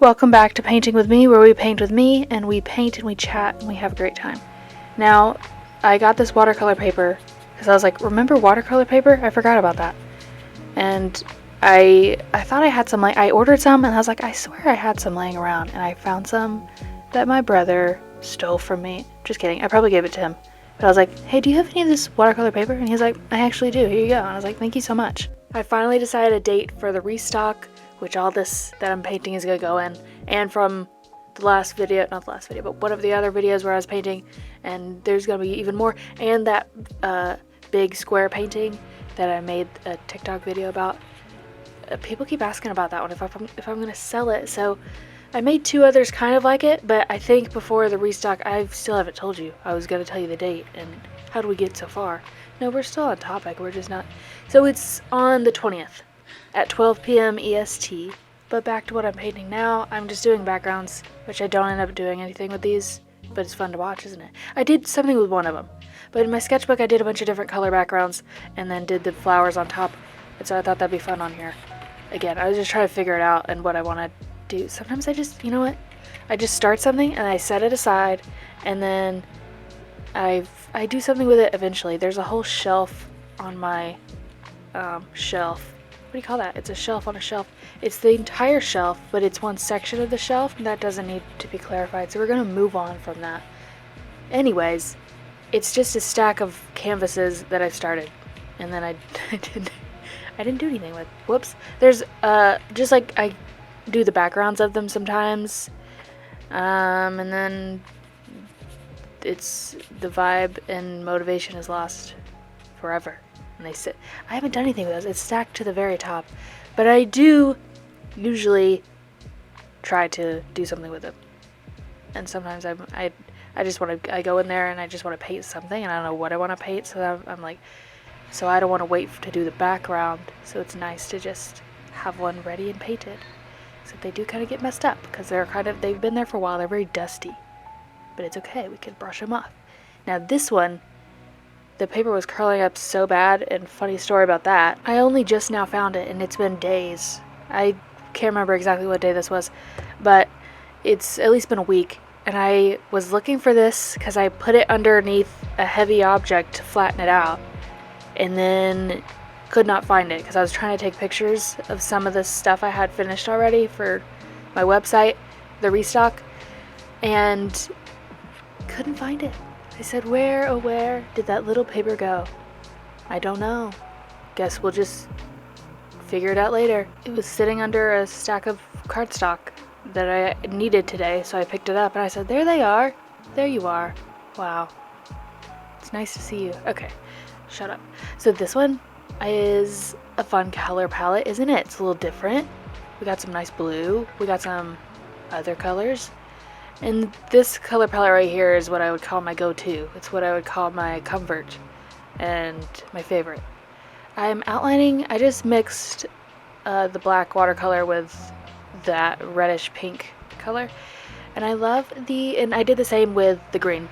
Welcome back to Painting with Me, where we paint with me, and we paint and we chat and we have a great time. Now, I got this watercolor paper because I was like, remember watercolor paper? I forgot about that. And I thought I had some, I ordered some, and I was like, I swear I had some laying around, and I found some that my brother stole from me. Just kidding, I probably gave it to him. But I was like, hey, do you have any of this watercolor paper? And he's like, I actually do, here you go. And I was like, thank you so much. I finally decided a date for the restock, which all this that I'm painting is going to go in, and from the last video, not the last video, but one of the other videos where I was painting, and there's going to be even more, and that big square painting that I made a TikTok video about. People keep asking about that one, if I'm going to sell it, so I made two others kind of like it, but I think before the restock, I still haven't told you. I was going to tell you the date, and how do we get so far? No, we're still on topic, we're just not. So it's on the 20th. At 12 p.m. EST, but back to what I'm painting now. I'm just doing backgrounds, which I don't end up doing anything with these, but it's fun to watch, isn't it? I did something with one of them, but in my sketchbook I did a bunch of different color backgrounds and then did the flowers on top, and so I thought that'd be fun on here. Again, I was just trying to figure it out and what I want to do. Sometimes I just, you know what? I just start something and I set it aside, and then I do something with it eventually. There's a whole shelf on my shelf. What do you call that? It's a shelf on a shelf. It's the entire shelf, but it's one section of the shelf, and that doesn't need to be clarified, so we're going to move on from that. Anyways, it's just a stack of canvases that I started, and then I didn't do anything with. Whoops. There's, just like I do the backgrounds of them sometimes, and then it's the vibe and motivation is lost forever. And they sit. I haven't done anything with those. It's stacked to the very top, but I do usually try to do something with them. And sometimes I just want to. I go in there and I just want to paint something, and I don't know what I want to paint. So I'm like, so I don't want to wait to do the background. So it's nice to just have one ready and painted. So they do kind of get messed up because they've been there for a while. They're very dusty, but it's okay. We can brush them off. Now this one. The paper was curling up so bad, and funny story about that. I only just now found it, and it's been days. I can't remember exactly what day this was, but it's at least been a week. And I was looking for this because I put it underneath a heavy object to flatten it out, and then could not find it because I was trying to take pictures of some of the stuff I had finished already for my website, the restock, and couldn't find it. I said, where, oh where did that little paper go? I don't know. Guess we'll just figure it out later. It was sitting under a stack of cardstock that I needed today, so I picked it up and I said, there they are. There you are. Wow. It's nice to see you. Okay, shut up. So this one is a fun color palette, isn't it? It's a little different. We got some nice blue. We got some other colors. And this color palette right here is what I would call my go-to. It's what I would call my comfort and my favorite. I'm outlining, I just mixed the black watercolor with that reddish pink color. And I love and I did the same with the green.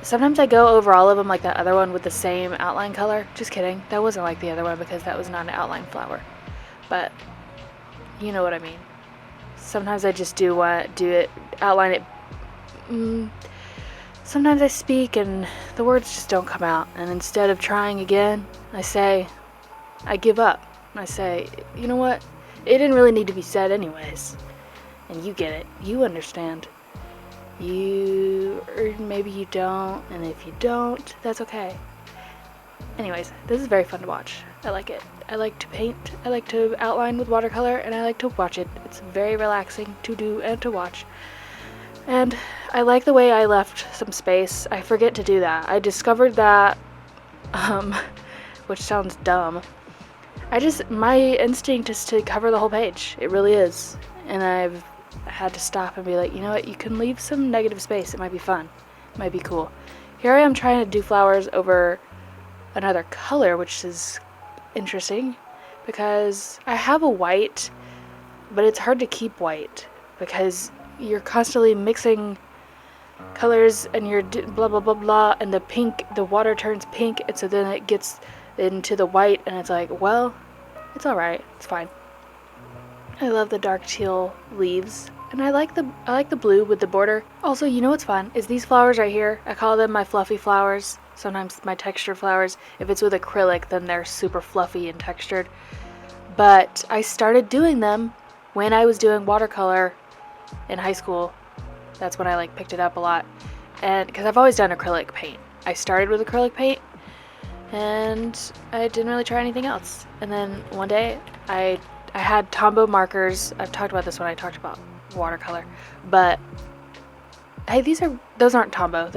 Sometimes I go over all of them like that other one with the same outline color. Just kidding, that wasn't like the other one because that was not an outline flower. But you know what I mean. Sometimes I just outline it. Sometimes I speak and the words just don't come out. And instead of trying again, I give up. I say, you know what? It didn't really need to be said anyways. And you get it. You understand. Or maybe you don't. And if you don't, that's okay. Anyways, this is very fun to watch. I like it. I like to paint, I like to outline with watercolor, and I like to watch it. It's very relaxing to do and to watch. And I like the way I left some space. I forget to do that. I discovered that, which sounds dumb. My instinct is to cover the whole page. It really is. And I've had to stop and be like, you know what, you can leave some negative space. It might be fun. It might be cool. Here I am trying to do flowers over another color, which is interesting because I have a white, but it's hard to keep white because you're constantly mixing colors and you're blah blah blah blah, and the water turns pink, and so then it gets into the white, and it's like, well, it's alright, it's fine. I love the dark teal leaves. And I like the blue with the border. Also, you know what's fun is these flowers right here. I call them my fluffy flowers. Sometimes my textured flowers. If it's with acrylic, then they're super fluffy and textured. But I started doing them when I was doing watercolor in high school. That's when I like picked it up a lot. And because I've always done acrylic paint. I started with acrylic paint and I didn't really try anything else. And then one day I had Tombow markers. I've talked about this when I talked about watercolor, but hey, those aren't Tombow.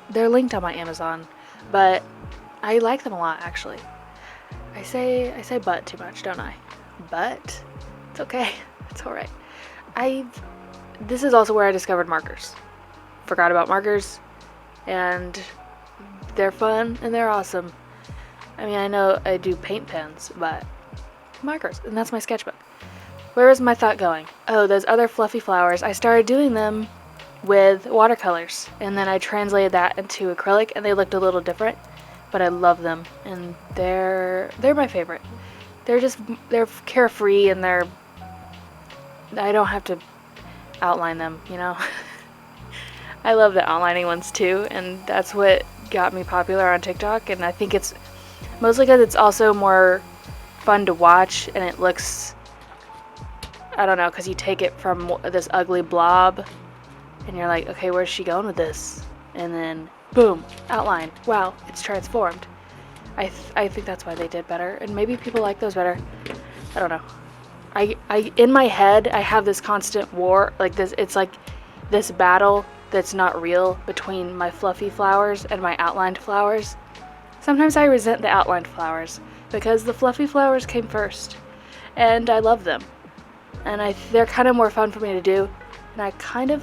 They're linked on my Amazon, but I like them a lot actually. I say but too much, don't I? But it's okay. It's all right. This is also where I discovered markers. Forgot about markers, and they're fun and they're awesome. I mean, I know I do paint pens, but markers, and that's my sketchbook. Where was my thought going? Oh, those other fluffy flowers. I started doing them with watercolors, and then I translated that into acrylic, and they looked a little different, but I love them, and they're my favorite. They're carefree, and I don't have to outline them, you know? I love the outlining ones too, and that's what got me popular on TikTok, and I think it's mostly because it's also more fun to watch, and it looks, I don't know, because you take it from this ugly blob and you're like, okay, where's she going with this? And then boom, outline. Wow, it's transformed. I think that's why they did better, and maybe people like those better. I don't know. I in my head I have this constant war, like this. It's like this battle that's not real between my fluffy flowers and my outlined flowers. Sometimes I resent the outlined flowers because the fluffy flowers came first, and I love them. And they're kind of more fun for me to do, and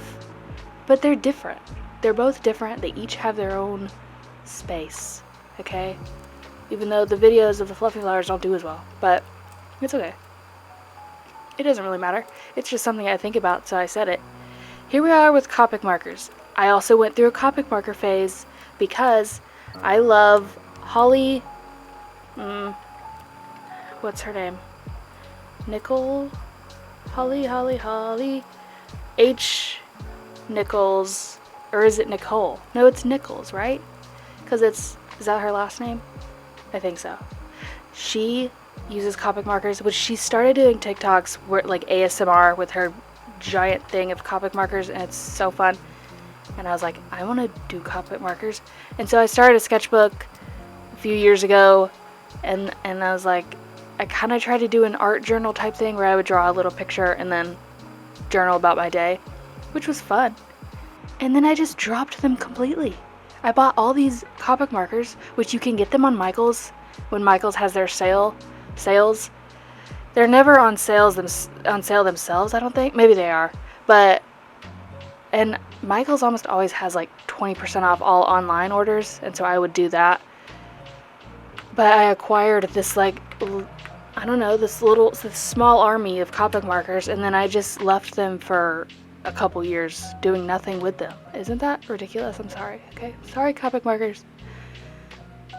but they're different. They're both different. They each have their own space, okay? Even though the videos of the fluffy flowers don't do as well, but it's okay. It doesn't really matter. It's just something I think about, so I said it. Here we are with Copic markers. I also went through a Copic marker phase because I love Holly, what's her name? Holly H. Nichols, or is it Nicole? No, it's Nichols, right? Because is that her last name? I think so. She uses Copic markers, which she started doing TikToks where like ASMR with her giant thing of Copic markers, and it's so fun. And I was like, I want to do Copic markers, and so I started a sketchbook a few years ago, and I was like, I kind of tried to do an art journal type thing where I would draw a little picture and then journal about my day, which was fun. And then I just dropped them completely. I bought all these Copic markers, which you can get them on Michaels when Michaels has their sales. They're never on sale themselves, I don't think. Maybe they are, and Michaels almost always has like 20% off all online orders, and so I would do that. But I acquired this like, I don't know, this small army of Copic markers, and then I just left them for a couple years doing nothing with them. Isn't that ridiculous? I'm sorry. Okay, sorry, Copic markers.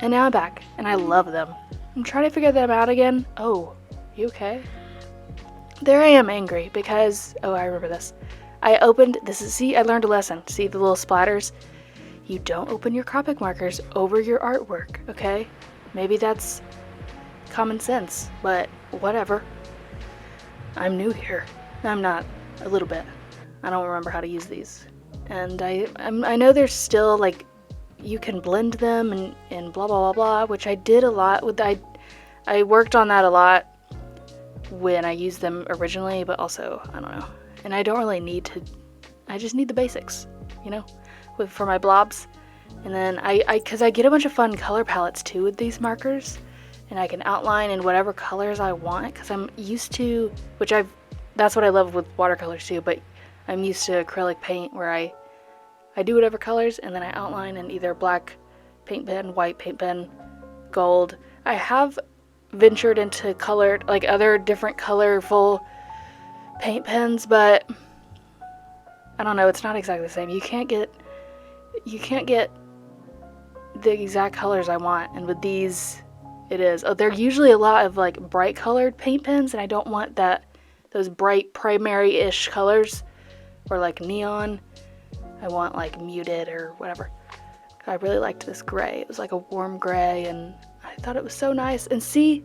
And now I'm back, and I love them. I'm trying to figure them out again. Oh, you okay? There I am angry because, oh, I remember this. I learned a lesson. See the little splatters? You don't open your Copic markers over your artwork, okay? Maybe that's common sense, but whatever. I'm new here. I'm not, a little bit. I don't remember how to use these. And I know there's still, like, you can blend them and blah, blah, blah, blah, which I did a lot with, I worked on that a lot when I used them originally, but also, I don't know. And I don't really need to, I just need the basics, you know, for my blobs. And then because I get a bunch of fun color palettes too with these markers, and I can outline in whatever colors I want, because I'm used to, that's what I love with watercolors too, but I'm used to acrylic paint where I do whatever colors, and then I outline in either black paint pen, white paint pen, gold. I have ventured into colored, like other different colorful paint pens, but I don't know, it's not exactly the same. You can't get the exact colors I want, and with these It is. Oh, they're usually a lot of like bright colored paint pens, and I don't want those bright primary-ish colors or like neon. I want like muted or whatever. I really liked this gray. It was like a warm gray, and I thought it was so nice. And see,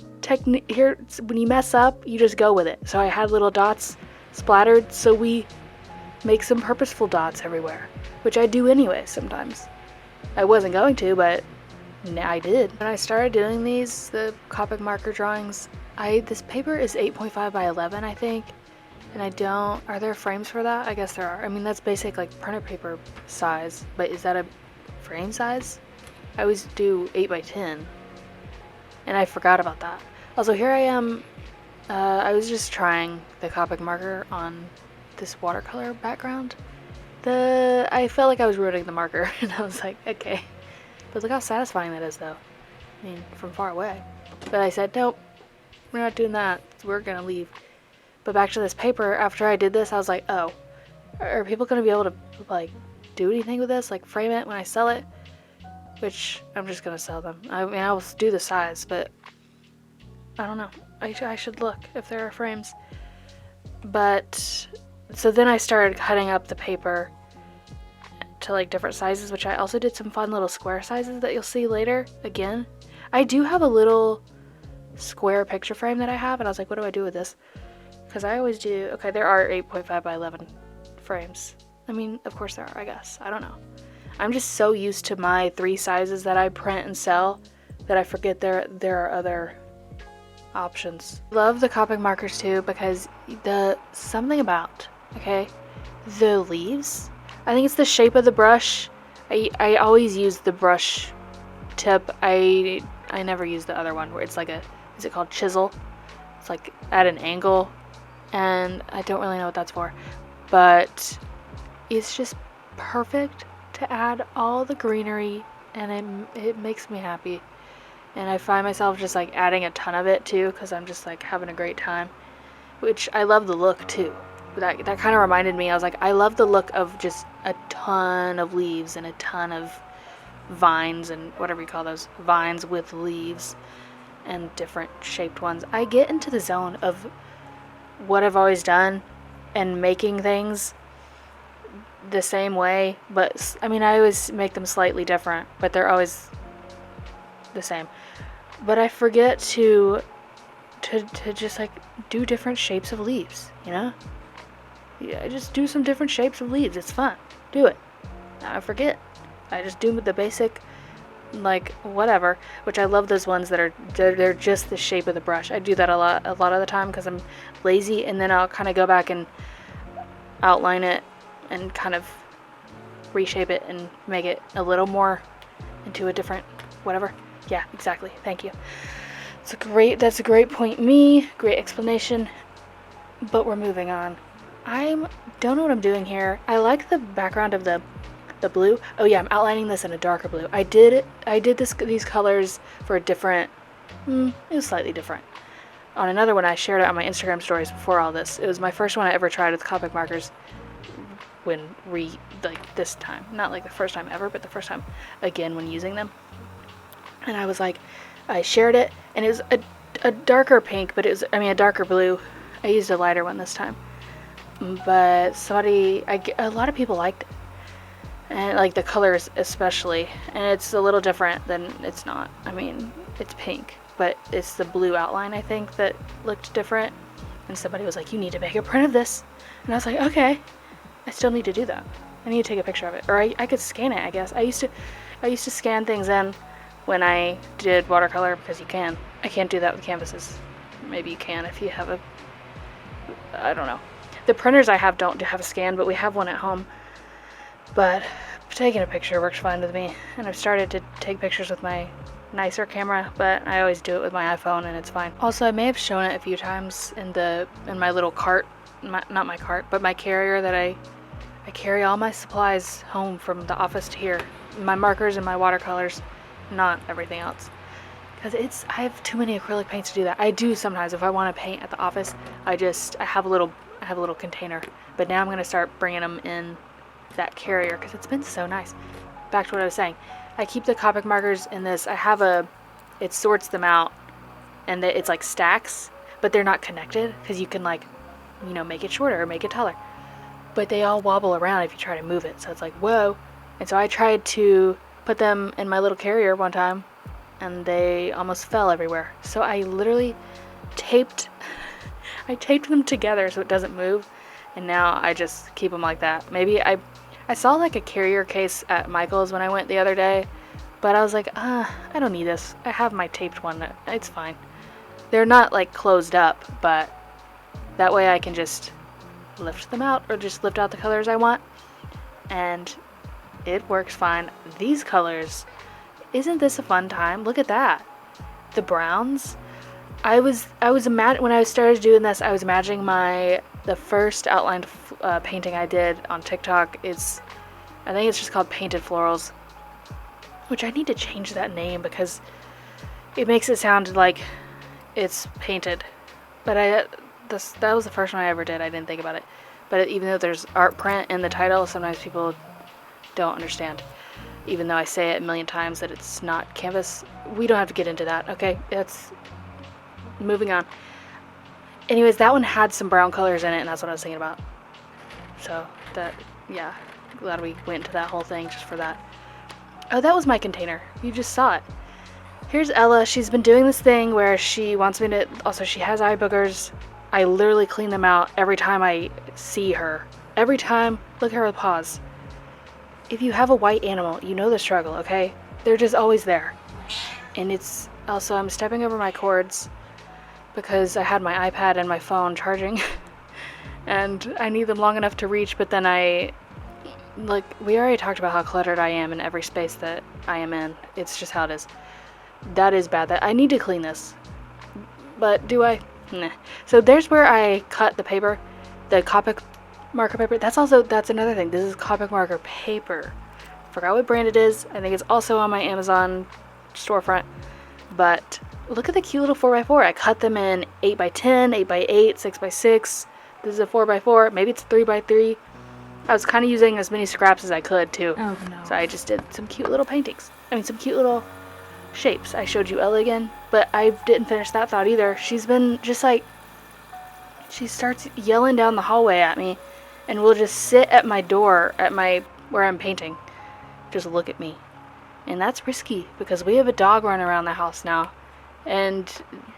here, when you mess up, you just go with it. So I had little dots splattered, so we make some purposeful dots everywhere, which I do anyway sometimes. I wasn't going to, but I did. When I started doing the Copic marker drawings, this paper is 8.5 by 11, I think. And are there frames for that? I guess there are. I mean, that's basic like printer paper size, but is that a frame size? I always do 8 by 10, and I forgot about that. Also, here I am, I was just trying the Copic marker on this watercolor background. I felt like I was ruining the marker, and I was like, okay. But look how satisfying that is, though. I mean, from far away. But I said, nope, we're not doing that. We're gonna leave. But back to this paper, after I did this, I was like, oh, are people gonna be able to, like, do anything with this? Like, frame it when I sell it? Which, I'm just gonna sell them. I mean, I will do the size, but I don't know. I should look if there are frames. But, so then I started cutting up the paper to, like, different sizes, which I also did some fun little square sizes that you'll see later, again. I do have a little square picture frame that I have, and I was like, what do I do with this? Because I always do, okay, there are 8.5 by 11 frames. I mean, of course there are, I guess. I don't know. I'm just so used to my 3 sizes that I print and sell that I forget there are other options. Love the Copic markers too, because something about, okay, the leaves, I think it's the shape of the brush. I always use the brush tip. I never use the other one where it's like is it called chisel? It's like at an angle, and I don't really know what that's for, but it's just perfect to add all the greenery, and it makes me happy. And I find myself just like adding a ton of it too, because I'm just like having a great time, which I love the look too. That kind of reminded me, I was like, I love the look of just a ton of leaves and a ton of vines and whatever you call those, vines with leaves and different shaped ones. I get into the zone of what I've always done and making things the same way, but I mean, I always make them slightly different, but they're always the same. But I forget to just like do different shapes of leaves, you know? Yeah, just do some different shapes of leaves. It's fun. Do it. I forget. I just do the basic, like, whatever, which I love those ones that they're just the shape of the brush. I do that a lot of the time because I'm lazy, and then I'll kind of go back and outline it and kind of reshape it and make it a little more into a different whatever. Yeah, exactly. Thank you. That's a great point. Great explanation. But we're moving on. I don't know what I'm doing here. I like the background of the blue. Oh yeah, I'm outlining this in a darker blue. I did these colors for a different, it was slightly different. On another one, I shared it on my Instagram stories before all this. It was my first one I ever tried with Copic markers like this time. Not like the first time ever, but the first time again when using them. And I was like, I shared it, and it was a darker pink, but a darker blue. I used a lighter one this time. But a lot of people liked it. And like the colors especially. And it's a little different than, it's not. I mean, it's pink, but it's the blue outline, I think, that looked different. And somebody was like, you need to make a print of this. And I was like, okay. I still need to do that. I need to take a picture of it. Or I could scan it, I guess. I used to scan things in when I did watercolor, because you can. I can't do that with canvases. Maybe you can if you have I don't know. The printers I have don't have a scan, but we have one at home. But taking a picture works fine with me. And I've started to take pictures with my nicer camera, but I always do it with my iPhone, and it's fine. Also, I may have shown it a few times in my little cart, not my cart, but my carrier that I carry all my supplies home from the office to here. My markers and my watercolors, not everything else. Because I have too many acrylic paints to do that. I do sometimes if I want to paint at the office. I have a little container, but now I'm going to start bringing them in that carrier because it's been so nice. Back to what I was saying. I keep the Copic markers in this. I have a it sorts them out, and it's like stacks, but they're not connected because you can like, you know, make it shorter or make it taller. But they all wobble around if you try to move it, so it's like, whoa. And so I tried to put them in my little carrier one time, and they almost fell everywhere. So I literally taped them together so it doesn't move, and now I just keep them like that. Maybe I saw like a carrier case at Michael's when I went the other day, but I was like, I don't need this. I have my taped one. It's fine. They're not like closed up, but that way I can just lift them out or just lift out the colors I want, and it works fine. These colors, isn't this a fun time? Look at that. The browns. I was when I started doing this, I was imagining the first outlined painting I did on TikTok is, I think it's just called Painted Florals, which I need to change that name because it makes it sound like it's painted. But that was the first one I ever did. I didn't think about it. But even though there's art print in the title, sometimes people don't understand. Even though I say it a million times that it's not canvas. We don't have to get into that, okay? That's moving on. Anyways, that one had some brown colors in it, and that's what I was thinking about. So, yeah. Glad we went into that whole thing just for that. Oh, that was my container. You just saw it. Here's Ella. She's been doing this thing where she wants me to... Also, she has eye boogers. I literally clean them out every time I see her. Every time. Look at her paws. If you have a white animal, you know the struggle, okay? They're just always there. And it's... Also, I'm stepping over my cords because I had my iPad and my phone charging. And I need them long enough to reach, but then like, we already talked about how cluttered I am in every space that I am in. It's just how it is. That is bad. I need to clean this. But do I? Nah. So there's where I cut the paper. The Copic marker paper. That's another thing. This is Copic marker paper. Forgot what brand it is. I think it's also on my Amazon storefront. But look at the cute little 4x4. I cut them in 8x10, 8x8, 6x6. This is a 4x4. Maybe it's 3x3. I was kind of using as many scraps as I could, too. Oh, no. So I just did some cute little paintings. Some cute little shapes. I showed you Ella again, but I didn't finish that thought either. She's been just like... She starts yelling down the hallway at me, and will just sit at my door, where I'm painting. Just look at me. And that's risky, because we have a dog running around the house now. And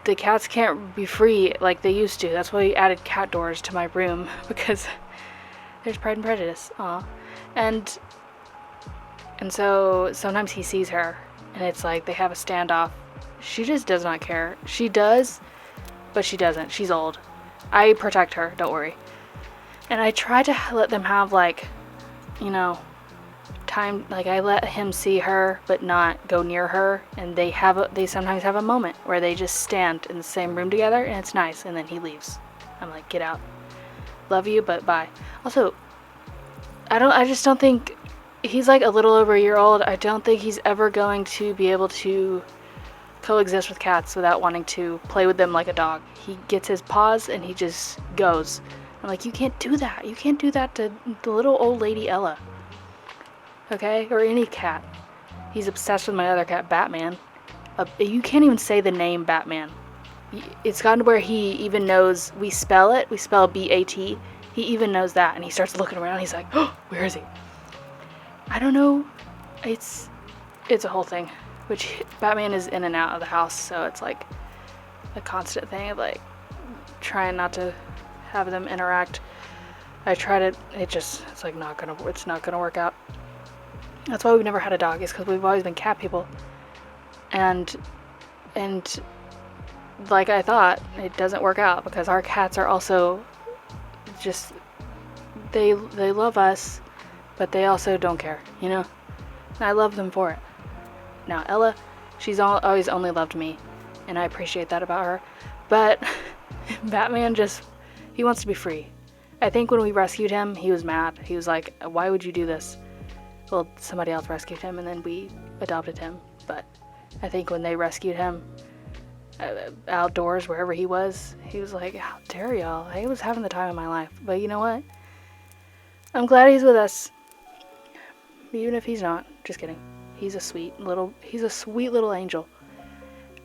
the cats can't be free like they used to. That's why we added cat doors to my room, because... There's Pride and Prejudice. Aw. And so sometimes he sees her, and it's like they have a standoff. She just does not care. She does, but she doesn't. She's old. I protect her, don't worry. And I try to let them have, like, you know, time. Like, I let him see her, but not go near her. And they sometimes have a moment where they just stand in the same room together, and it's nice. And then he leaves. I'm like, get out. Love you, but bye. Also, I just don't think, he's like a little over a year old. I don't think he's ever going to be able to coexist with cats without wanting to play with them like a dog. He gets his paws and he just goes. I'm like, you can't do that. You can't do that to the little old lady Ella. Okay? Or any cat. He's obsessed with my other cat, Batman. You can't even say the name Batman. It's gotten to where he even knows, we spell B-A-T. He even knows that, and he starts looking around. He's like, oh, where is he? I don't know. It's a whole thing. Which, Batman is in and out of the house, so it's like a constant thing of like trying not to have them interact. I tried it. It's like it's not gonna work out. That's why we've never had a dog, is because we've always been cat people. And like I thought, it doesn't work out because our cats are also just, they love us, but they also don't care, you know? And I love them for it. Now, Ella, she's always only loved me, and I appreciate that about her. But Batman he wants to be free. I think when we rescued him, he was mad. He was like, why would you do this? Well, somebody else rescued him, and then we adopted him. But I think when they rescued him, outdoors, wherever he was like, how dare y'all? I was having the time of my life. But you know what? I'm glad he's with us. Even if he's not. Just kidding. He's a sweet little angel.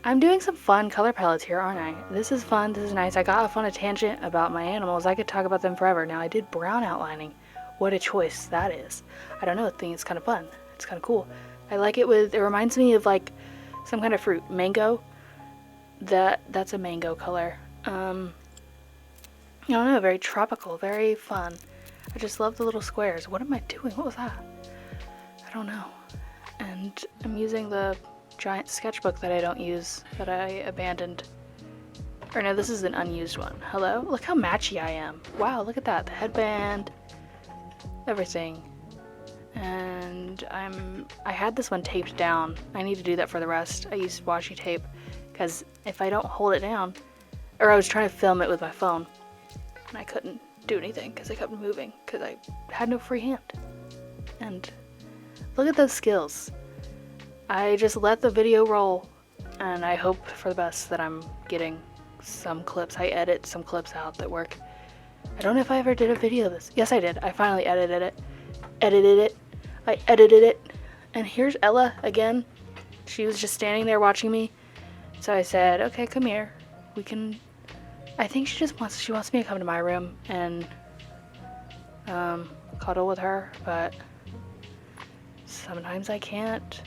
I'm doing some fun color palettes here, aren't I? This is fun. This is nice. I got off on a tangent about my animals. I could talk about them forever. Now, I did brown outlining. What a choice that is. I don't know. I think it's kind of fun. It's kind of cool. I like it with, it reminds me of like some kind of fruit. Mango. That's a mango color. I don't know. Very tropical. Very fun. I just love the little squares. What am I doing? What was that? I don't know. And I'm using the giant sketchbook that I don't use, that I abandoned. Or no, this is an unused one. Hello? Look how matchy I am. Wow, look at that. The headband, everything. And I had this one taped down. I need to do that for the rest. I used washi tape because if I don't hold it down, or I was trying to film it with my phone and I couldn't do anything because I kept moving because I had no free hand. And look at those skills. I just let the video roll, and I hope for the best that I'm getting some clips. I edit some clips out that work. I don't know if I ever did a video of this. Yes, I did. I finally edited it. I edited it. And here's Ella again. She was just standing there watching me. So I said, okay, come here. We can... I think she wants me to come to my room and cuddle with her, but sometimes I can't.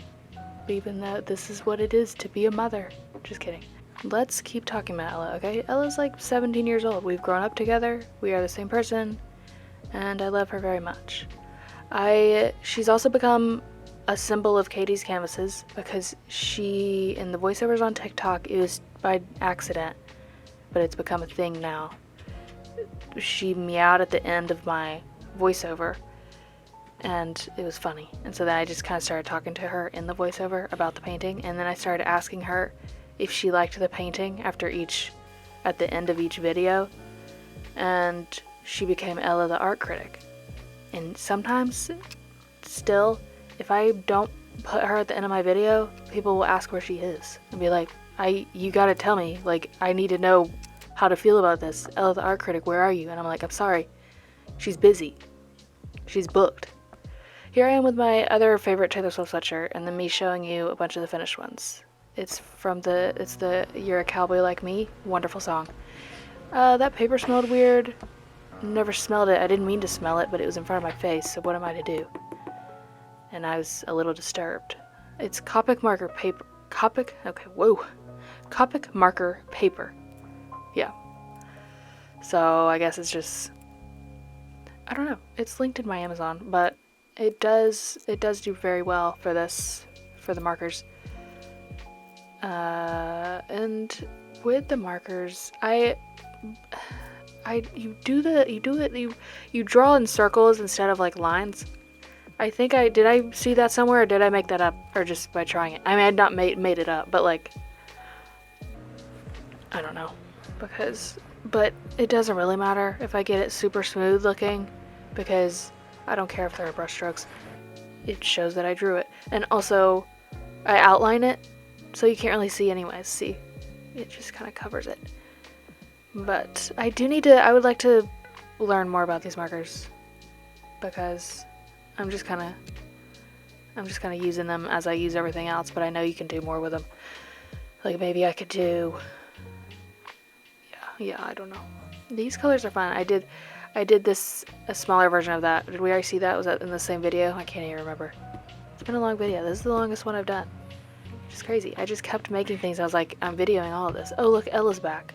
Even though this is what it is to be a mother. Just kidding. Let's keep talking about Ella, okay? Ella's like 17 years old. We've grown up together. We are the same person. And I love her very much. She's also become a symbol of Katie's Canvases because she, in the voiceovers on TikTok, it was by accident, but it's become a thing now. She meowed at the end of my voiceover, and it was funny. And so then I just kind of started talking to her in the voiceover about the painting, and then I started asking her if she liked the painting at the end of each video, and she became Ella the art critic. And sometimes, still, if I don't put her at the end of my video, people will ask where she is and be like, you gotta tell me, like, I need to know how to feel about this. Ella the art critic, where are you? And I'm like, I'm sorry, she's busy, she's booked. Here I am with my other favorite Taylor Swift sweatshirt, and then me showing you a bunch of the finished ones. It's the You're a Cowboy Like Me, wonderful song. That paper smelled weird. Never smelled it. I didn't mean to smell it, but it was in front of my face, so what am I to do? And I was a little disturbed. It's Copic marker paper. Copic? Okay, whoa. Copic marker paper. Yeah. So I guess it's just, I don't know. It's linked in my Amazon, but it does do very well for the markers. And with the markers, you draw in circles instead of like lines. Did I see that somewhere, or did I make that up, or just by trying it? I mean, I'd not made it up, but like, I don't know, but it doesn't really matter if I get it super smooth looking, because I don't care if there are brush strokes. It shows that I drew it. And also, I outline it, so you can't really see anyways. See? It just kind of covers it. But I would like to learn more about these markers, because I'm just kind of using them as I use everything else, but I know you can do more with them. Like maybe I could do, yeah, I don't know. These colors are fun. I did a smaller version of that. Did we already see that? Was that in the same video? I can't even remember. It's been a long video. This is the longest one I've done. It's crazy. I just kept making things. I was like, I'm videoing all of this. Oh, look, Ella's back.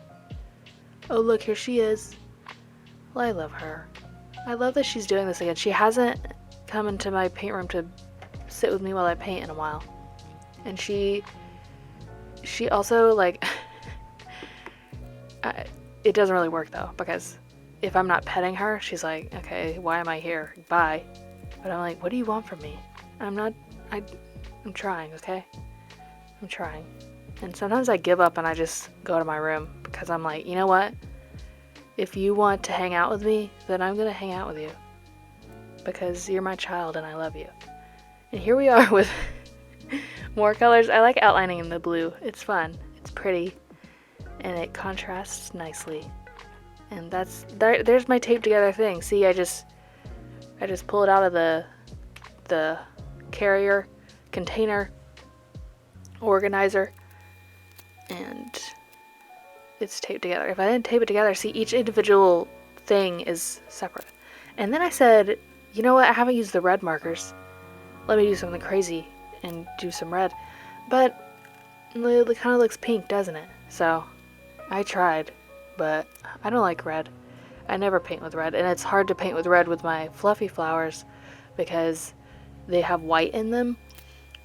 Oh, look, here she is. Well, I love her. I love that she's doing this again. She hasn't come into my paint room to sit with me while I paint in a while. And she also, like, it doesn't really work, though, because if I'm not petting her, she's like, okay, why am I here? Bye. But I'm like, what do you want from me? I'm trying, okay? I'm trying. And sometimes I give up and I just go to my room, because I'm like, you know what? If you want to hang out with me, then I'm going to hang out with you, because you're my child and I love you. And here we are with more colors. I like outlining in the blue. It's fun. It's pretty. And it contrasts nicely. And there's my tape together thing. See, I just pull it out of the carrier container organizer, and it's taped together. If I didn't tape it together, see, each individual thing is separate. And then I said, you know what, I haven't used the red markers. Let me do something crazy and do some red. But it kind of looks pink, doesn't it? So I tried, but I don't like red. I never paint with red, and it's hard to paint with red with my fluffy flowers because they have white in them,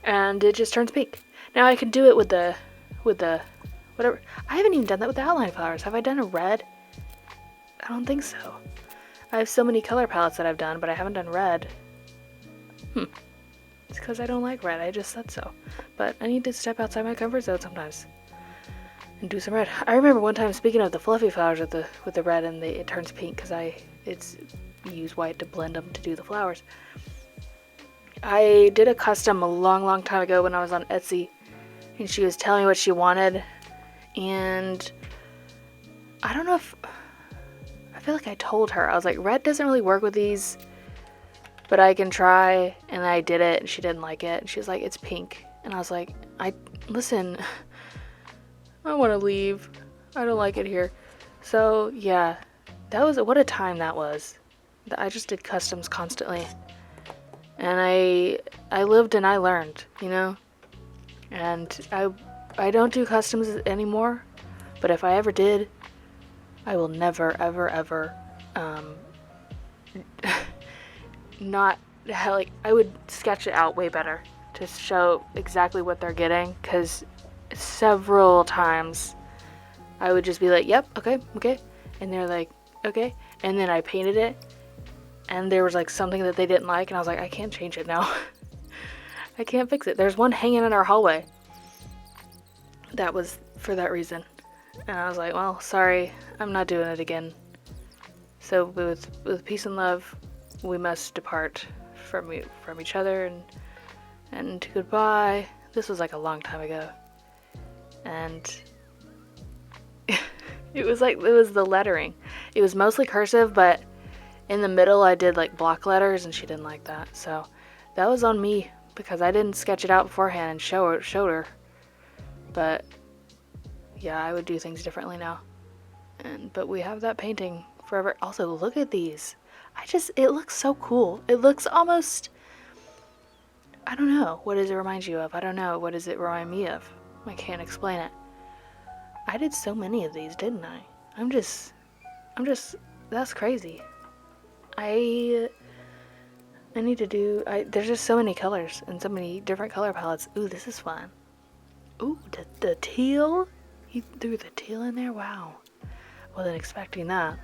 and it just turns pink. Now I can do it with the whatever. I haven't even done that with the outline flowers. Have I done a red? I don't think so. I have so many color palettes that I've done, but I haven't done red. It's because I don't like red. I just said so. But I need to step outside my comfort zone sometimes and do some red. I remember one time, speaking of the fluffy flowers with the red, and it turns pink because you use white to blend them to do the flowers. I did a custom a long time ago when I was on Etsy, and she was telling me what she wanted, and I don't know if I feel like I told her, I was like, red doesn't really work with these, but I can try. And I did it, and she didn't like it, and she was like, it's pink. And I was like, listen, I want to leave. I don't like it here. So yeah, what a time that was. I just did customs constantly, and I lived and I learned, you know. And I don't do customs anymore, but if I ever did, I will never ever not, like, I would sketch it out way better to show exactly what they're getting, because several times I would just be like, yep, okay, and they're like, okay, and then I painted it, and there was like something that they didn't like, and I was like, I can't change it now. I can't fix it. There's one hanging in our hallway that was for that reason, and I was like, well, sorry, I'm not doing it again. So with peace and love, we must depart from each other, and goodbye. This was like a long time ago, and it was the lettering. It was mostly cursive, but in the middle I did like block letters, and she didn't like that. So that was on me because I didn't sketch it out beforehand and showed her. But yeah, I would do things differently now. But we have that painting forever. Also, look at these. It looks so cool. It looks almost, I don't know, what does it remind you of? I don't know, what does it remind me of? I can't explain it. I did so many of these, didn't I? I'm just, that's crazy. I need to do, there's just so many colors and so many different color palettes. Ooh, this is fun. Ooh, the teal? He threw the teal in there? Wow. Wasn't expecting that.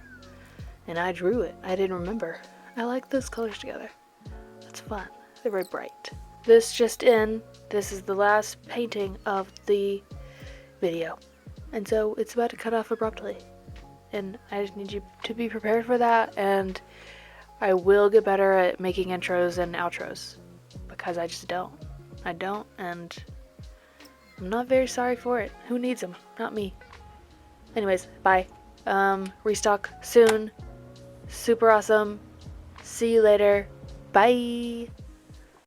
And I drew it. I didn't remember. I like those colors together. That's fun. They're very bright. This just in. This is the last painting of the video. And so it's about to cut off abruptly. And I just need you to be prepared for that. And I will get better at making intros and outros, because I just don't. I don't, and I'm not very sorry for it. Who needs them? Not me. Anyways, bye. Restock soon. Super awesome. See you later. Bye.